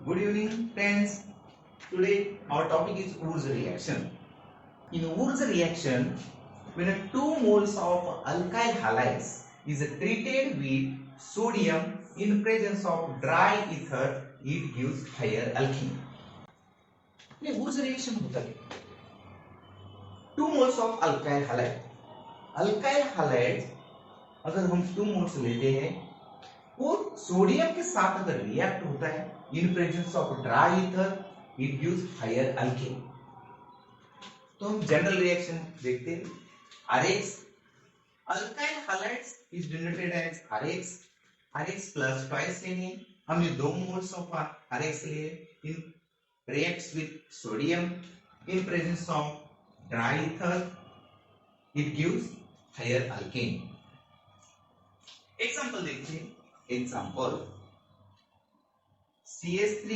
Good evening, friends. Today our topic is Wurtz reaction. In Wurtz reaction, when 2 moles of alkyl halides is treated with sodium in presence of dry ether, it gives higher alkene. ये Wurtz reaction होता है 2 moles of alkyl halide. Alkyl halide अगर हम 2 moles लेते हैं वो sodium के साथ अगर रिएक्ट होता है in presence of dry ether it gives higher alkane. तो हम जनरल रिएक्शन देखते हैं RX alkyl halides is denoted as RX RX plus twice Na हमने 2 मोल्स ऑफ आरएक्स लिए in reacts with sodium in presence of dry ether it gives higher alkane. Example देखिए example CH3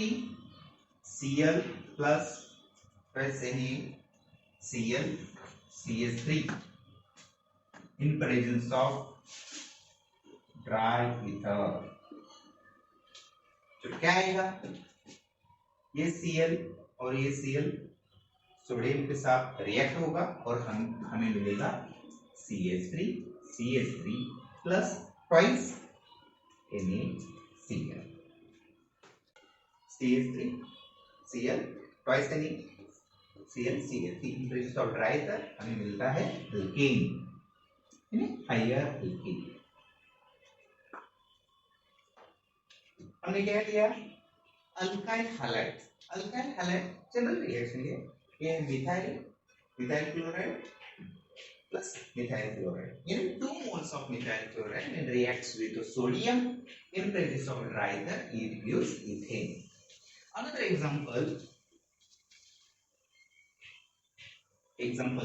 Cl plus Na Cl CH3 in presence of dry ether। तो क्या आएगा ये Cl और ये Cl sodium के साथ रिएक्ट होगा और हमें मिलेगा CH3 plus twice NaCl CH3 Cl twice NaCl CH3 in presence of dry ether हमें मिलता है अल्केन यानी हायर अल्केन। हमने क्या लिया अल्काइल हैलाइड जनरल रिएक्शन ये methyl chloride plus methyl chloride in 2 moles of methyl chloride when reacts with sodium in presence of dry ether it gives ethane। Another example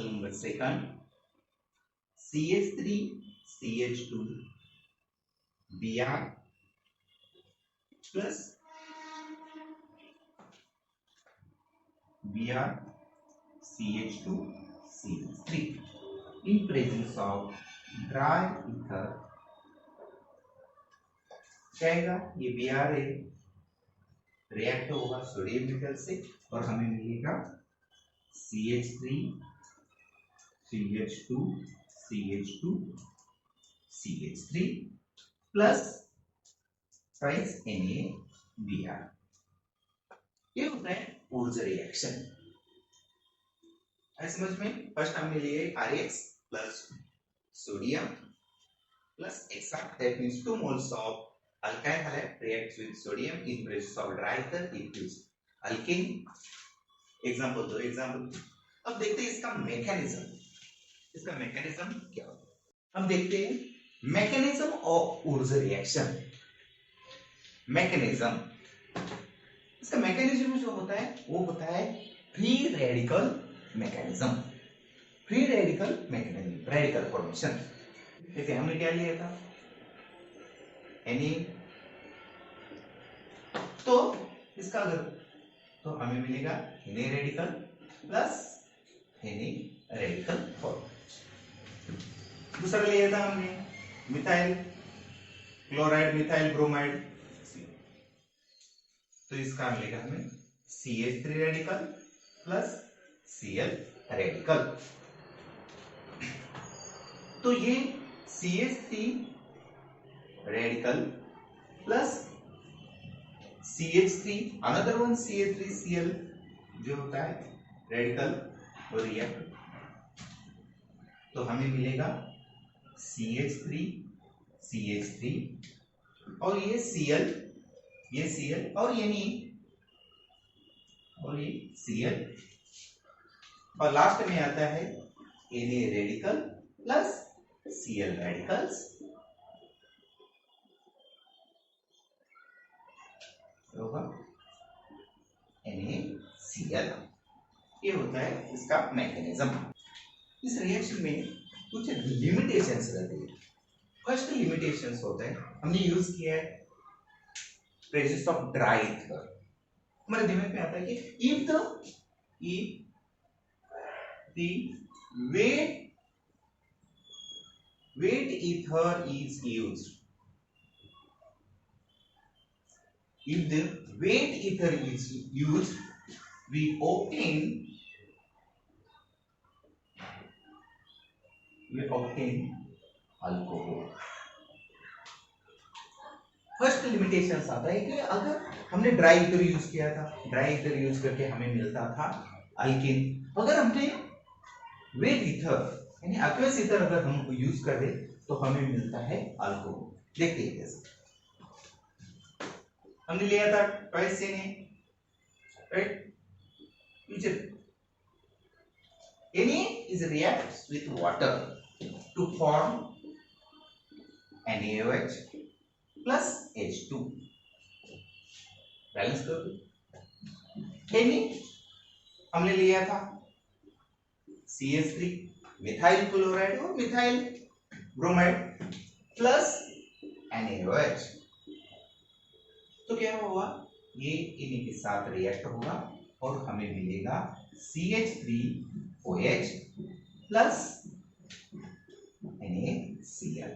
number second CH3 CH2 Br plus Br CH2 CH3 in presence of dry ether क्या आएगा ये Br react होगा sodium metal से और हमें मिलेगा CH3 CH2 CH2 CH3 plus twice NaBr। ये होता है Wurtz रिएक्शन। समझ में फर्स्ट हमने लिए RX plus sodium plus XR that means 2 moles of alkyl halide reacts with sodium in presence of dry ether it gives alkane। Example अब देखते हैं इसका मैकेनिज्म क्या होता है। अब देखते हैं मैकेनिज्म ऑफ Wurtz रिएक्शन। इसका मैकेनिज्म जो होता है वो होता है फ्री रेडिकल रेडिकल फॉर्मेशन। देखिए हमने क्या लिया था Na तो इसका अगर तो हमें मिलेगा Na radical plus Na radical formation. दूसरा लिया था हमने मिथाइल क्लोराइड मिथाइल ब्रोमाइड तो इसका मिलेगा हमें CH3 radical plus Cl radical. तो ये CH3 radical plus CH3 another one CH3Cl जो होता है रेडिकल वो रिएक्ट तो हमें मिलेगा CH3 और ये Cl और ये Cl और लास्ट में आता है Na radical plus Cl radicals होगा NaCl। ये होता है इसका मैकेनिज्म। इस रिएक्शन में कुछ लिमिटेशंस रहती है। फर्स्ट लिमिटेशंस होता है हमने यूज किया है प्रेजेंस ऑफ ड्राई ईथर। हमारे दिमाग में आता है कि if the wet ether is used if the weight ether is used, we obtain alcohol. First limitations आता है कि अगर हमने ड्राई ईथर यूज किया था, ड्राई ईथर यूज करके हमें मिलता था अल्किन, अगर हमने वेट ईथर यानी एक्वस ईथर अगर हम यूज कर दे तो हमें मिलता है अल्कोहल। देखते हैं कैसे। हमने लिया था twice Na, right? Na is reacts with water to form NaOH plus H2। Balance कर दो। Na हमने लिया था CH3 मिथाइल क्लोराइड और मिथाइल ब्रोमाइड प्लस NaOH। तो क्या होगा, ये इन्हीं के साथ रिएक्ट होगा और हमें मिलेगा CH3OH plus NaCl।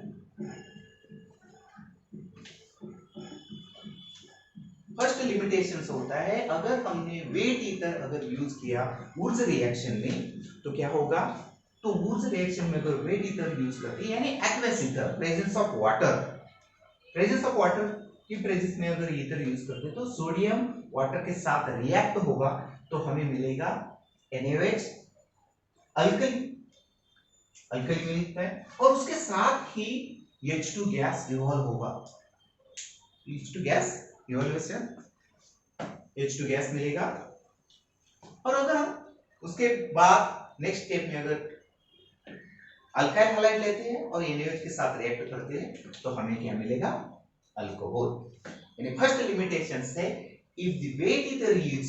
First limitations होता है, अगर हमने वेट ईथर अगर यूज किया वुर्ज रिएक्शन में तो क्या होगा, तो वुर्ज रिएक्शन में अगर वेट ईथर यूज करते यानी aqueous ether, presence of water की प्रेजेंस में अगर ईथर यूज करते तो सोडियम वाटर के साथ रिएक्ट होगा तो हमें मिलेगा NaOH अल्कली मिलता है और उसके साथ ही H2 गैस इवॉल्व होगा। H2 gas evolution, H2 gas मिलेगा। और अगर हम उसके बाद नेक्स्ट स्टेप में अगर अल्काइल हैलाइड लेते हैं और NaOH के साथ रिएक्ट करते हैं तो हमें क्या मिलेगा, अल्कोहल। यानी फर्स्ट लिमिटेशन है, if the wet ether is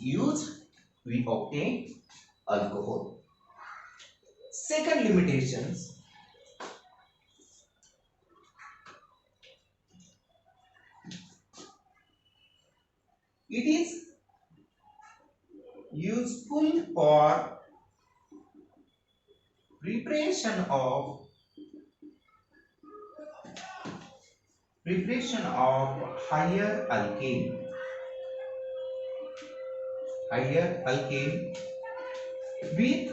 used we obtain alcohol। second limitations, it is useful for preparation of higher alkane with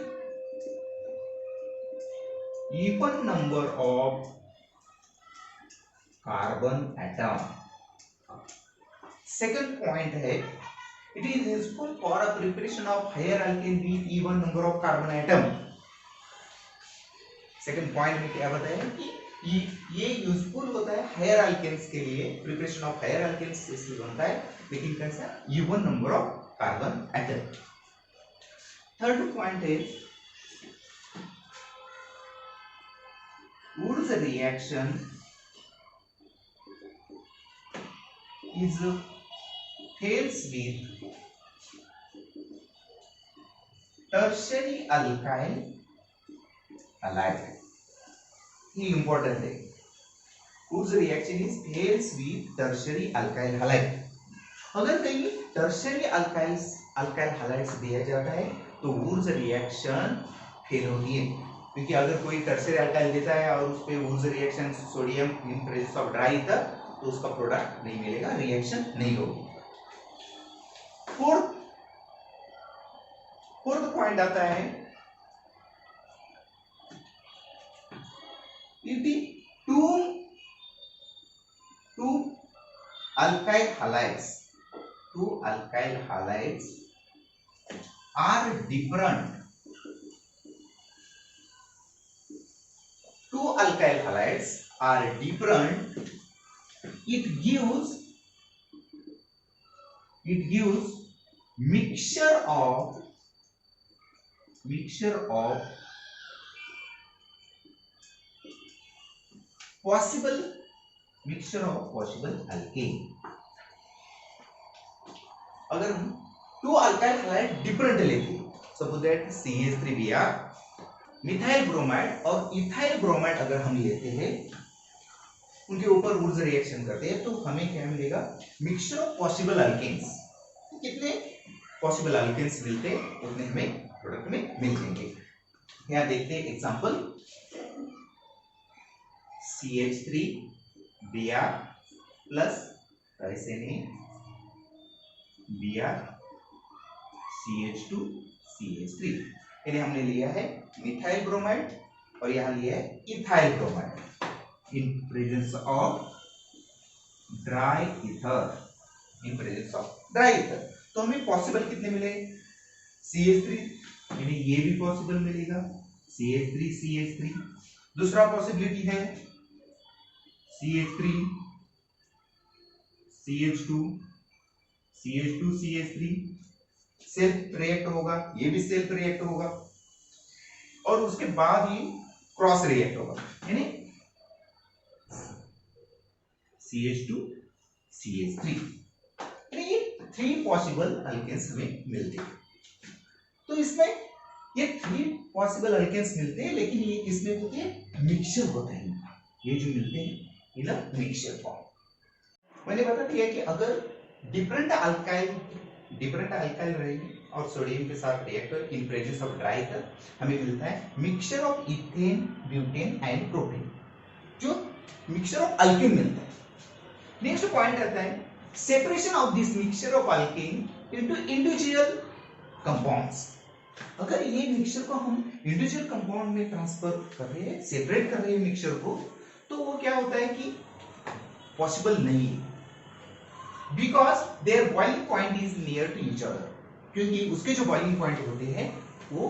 even number of carbon atom। second point है, it is useful for a preparation of higher alkane with even number of carbon atom। second point में क्या बताया कि ये useful होता है higher alkanes के लिए, प्रिपरेशन ऑफ हायर अल्केन्स इसलिए बनता है, लेकिन कैसा, even number of carbon atom. Third point है, Wood's reaction is fails with tertiary alkyl halide। ये इंपॉर्टेंट है, Wood's reaction is fails with tertiary alkyl halide। अगर कहीं tertiary alkyl halides दिया जाता है तो Wood's reaction फेल होती है, क्योंकि अगर कोई टर्शियरी अल्काइल देता है और उस पे Wurtz reaction sodium in presence of dry ether तो उसका प्रोडक्ट नहीं मिलेगा, रिएक्शन नहीं होगी। फोर्थ पॉइंट आता है, if the two alkyl halides are different, it gives mixture of possible alkane। अगर हम टू अल्काइल हैलाइड डिफरेंट लेते हैं, suppose that CH3Br methyl bromide और इथाइल ब्रोमाइड अगर हम लेते हैं, उनके ऊपर वुर्ज रिएक्शन करते हैं तो हमें क्या मिलेगा, मिक्सचर ऑफ पॉसिबल अल्केन्स। कितने पॉसिबल अल्केन्स मिलते हैं उतने हमें प्रोडक्ट में मिल जाएंगे। यहाँ देखते हैं example, CH3Br plus ट्राइसेने Br CH2 CH3, इन्हें हमने लिया है मिथाइल ब्रोमाइड और यहां लिया है ethyl bromide in presence of dry ether, in presence of dry ether. तो हमें पॉसिबल कितने मिले? CH3, यानी ये भी पॉसिबल मिलेगा CH3 CH3। दूसरा पॉसिबिलिटी है CH3 CH2 CH2 CH3, self react होगा, ये भी सेल्फ रिएक्ट होगा और उसके बाद ही क्रॉस रिएक्ट होगा, यानी CH2 CH3, यानी ये 3 पॉसिबल अल्केन्स हमें मिलते हैं। तो इसमें ये 3 पॉसिबल अल्केन्स मिलते हैं, लेकिन ये किसमें होते हैं? मिक्सचर होता है, ये जो मिलते हैं इन मिक्सचर फॉर्म। मैंने बता दिया कि अगर डिफरेंट अल्काइल रहेगी और सोडियम के साथ reactor in presence of dry ether, हमें मिलता है mixture of ethane butane and propane, जो मिक्सचर ऑफ अल्केन मिलता है। नेक्स्ट पॉइंट रहता है separation of this mixture of alkane into individual compounds. अगर ये मिक्सचर को हम इंडिविजुअल कंपाउंड में ट्रांसफर कर रहे हैं, सेपरेट कर रहे हैं मिक्सचर को, तो वो क्या होता है कि पॉसिबल नहीं है, because their boiling point is near to each other, क्योंकि उसके जो बॉइलिंग पॉइंट होते हैं वो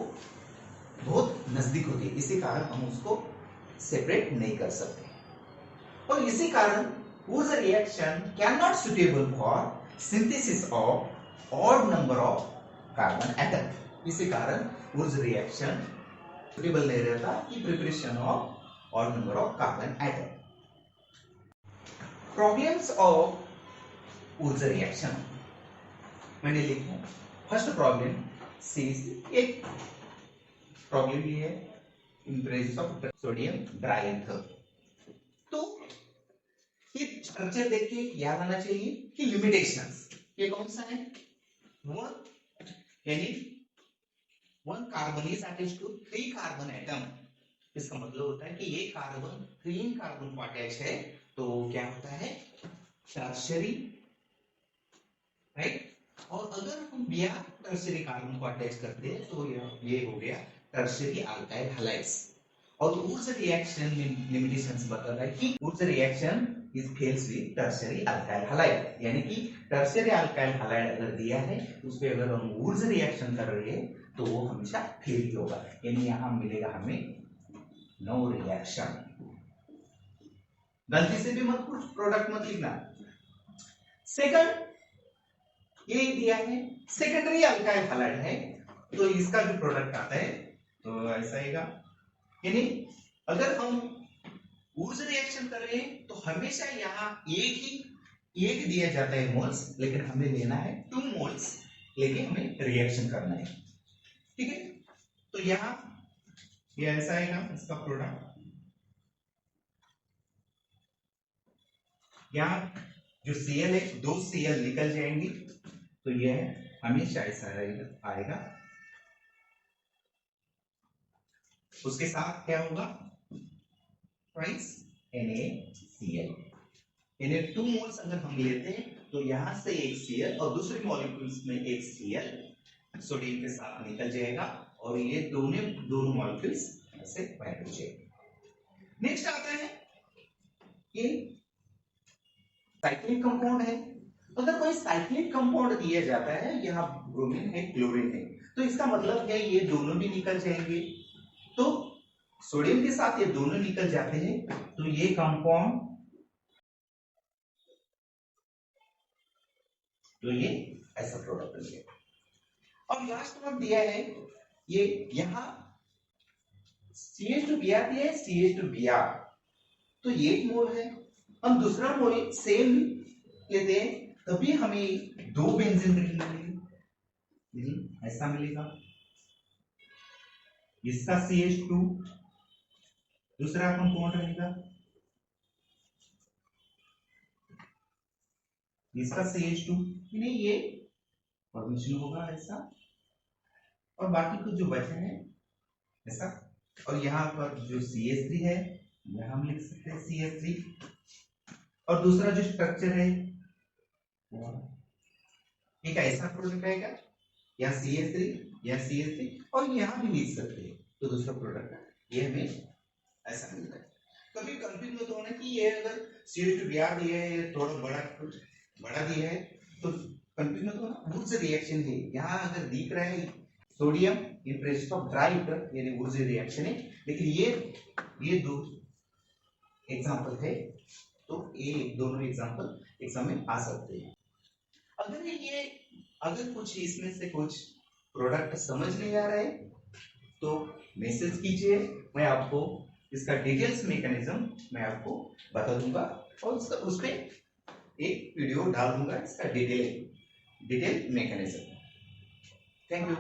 बहुत नजदीक होते हैं, इसी कारण हम उसको सेपरेट नहीं कर सकते और इसी कारण whose reaction cannot suitable for synthesis of odd number of carbon atom, इसी कारण whose reaction suitable नहीं रहता कि preparation of odd number of carbon atom। Problems of whose reaction मैंने लिखा फर्स्ट प्रॉब्लम एक प्रॉब्लम ये है in presence of sodium dry ether. तो ये स्ट्रक्चर देख के याद आना चाहिए कि लिमिटेशंस ये कौन सा है? वन, यानी one carbon is attached to 3 carbon atom. इसका मतलब होता है कि ये कार्बन 3 कार्बन को अटैच है, तो क्या होता है? Tertiary, right. और अगर हम बिना टर्शियरी कार्बन को अटैच करते हैं तो ये हो गया टर्शियरी अल्काइल हैलाइड्स। और वुड्स रिएक्शन में लिमिटेशंस बता रहा है कि Wurtz reaction is fails with tertiary alkyl halide, यानी कि टर्शियरी अल्काइल हैलाइड अगर दिया है उस पे अगर हम वुड्स रिएक्शन कर रहे हैं तो वो हमेशा फेल ही होगा, यानी यहां मिलेगा हमें नो रिएक्शन। गलती से भी मत कुछ प्रोडक्ट मत लिखना। सेकंड ये दिया है सेकेंडरी अल्काइल हैलाइड है, तो इसका जो प्रोडक्ट आता है तो ऐसा आएगा, यानी अगर हम वुड्स रिएक्शन कर रहे हैं तो हमेशा यहाँ एक दिया जाता है मोल्स, लेकिन हमें लेना है 2 मोल्स लेके हमें रिएक्शन करना है, ठीक है। तो यहाँ ये ऐसा आएगा इसका प्रोडक्ट, यहाँ जो Cl है 2 Cl निकल जाएंगी, तो यह हमेशा ऐसा आएगा। उसके साथ क्या होगा? ट्वाइस NaCl, यानी 2 मोल्स अगर हम लेते हैं तो यहां से एक Cl और दूसरे मॉलिक्यूल्स में एक Cl सोडियम के साथ निकल जाएगा और ये दोनों मॉलिक्यूल्स ऐसे बाइंड हो जाएंगे। नेक्स्ट आता है ये साइक्लिक कंपाउंड है। अगर कोई साइक्लिक कंपाउंड दिया जाता है, यहाँ ब्रोमीन है क्लोरीन है, तो इसका मतलब है ये दोनों भी निकल जाएंगे, तो सोडियम के साथ ये दोनों निकल जाते हैं, तो ये कंपाउंड, तो ये ऐसा प्रोडक्ट मिलेगा। और लास्ट में दिया है ये यहां CH2Br दिया है, CH2Br तो 1 मोल है, हम दूसरा मोल सेम लेते हैं तभी हमें 2 बेंजीन रिंग मिलेगी, ऐसा मिलेगा। इसका CH2 दूसरा कंपाउंड रहेगा, इसका CH2, यानी ये फॉर्मेशन होगा ऐसा, और बाकी कुछ जो बचे हैं ऐसा। और यहाँ पर जो CH3 है यह हम लिख सकते हैं CH3, और दूसरा जो स्ट्रक्चर है एक ऐसा प्रोडक्ट आएगा, या CH3 या CH3, और यहाँ भी लिख सकते हैं तो दूसरा प्रोडक्ट ये हमें ऐसा मिलता है। कभी कंफ्यूज मत होना कि ये अगर CH2 बिहार दिया है थोड़ा बड़ा दिया है तो कंफ्यूज मत होना, वुड्स रिएक्शन है। यहाँ अगर दिख रहा है sodium in presence of dry ether यानी वुड्स रिएक्शन है, लेकिन ये दो एग्जांपल है, तो ये दोनों एग्जांपल एग्जाम में आ सकते हैं। अगर कुछ इसमें से कुछ प्रोडक्ट समझ नहीं आ रहा है तो मैसेज कीजिए, मैं आपको इसका डिटेल्स मैकेनिज्म मैं आपको बता दूंगा और उस पे एक वीडियो डाल दूंगा इसका डिटेल मैकेनिज्म। Thank you.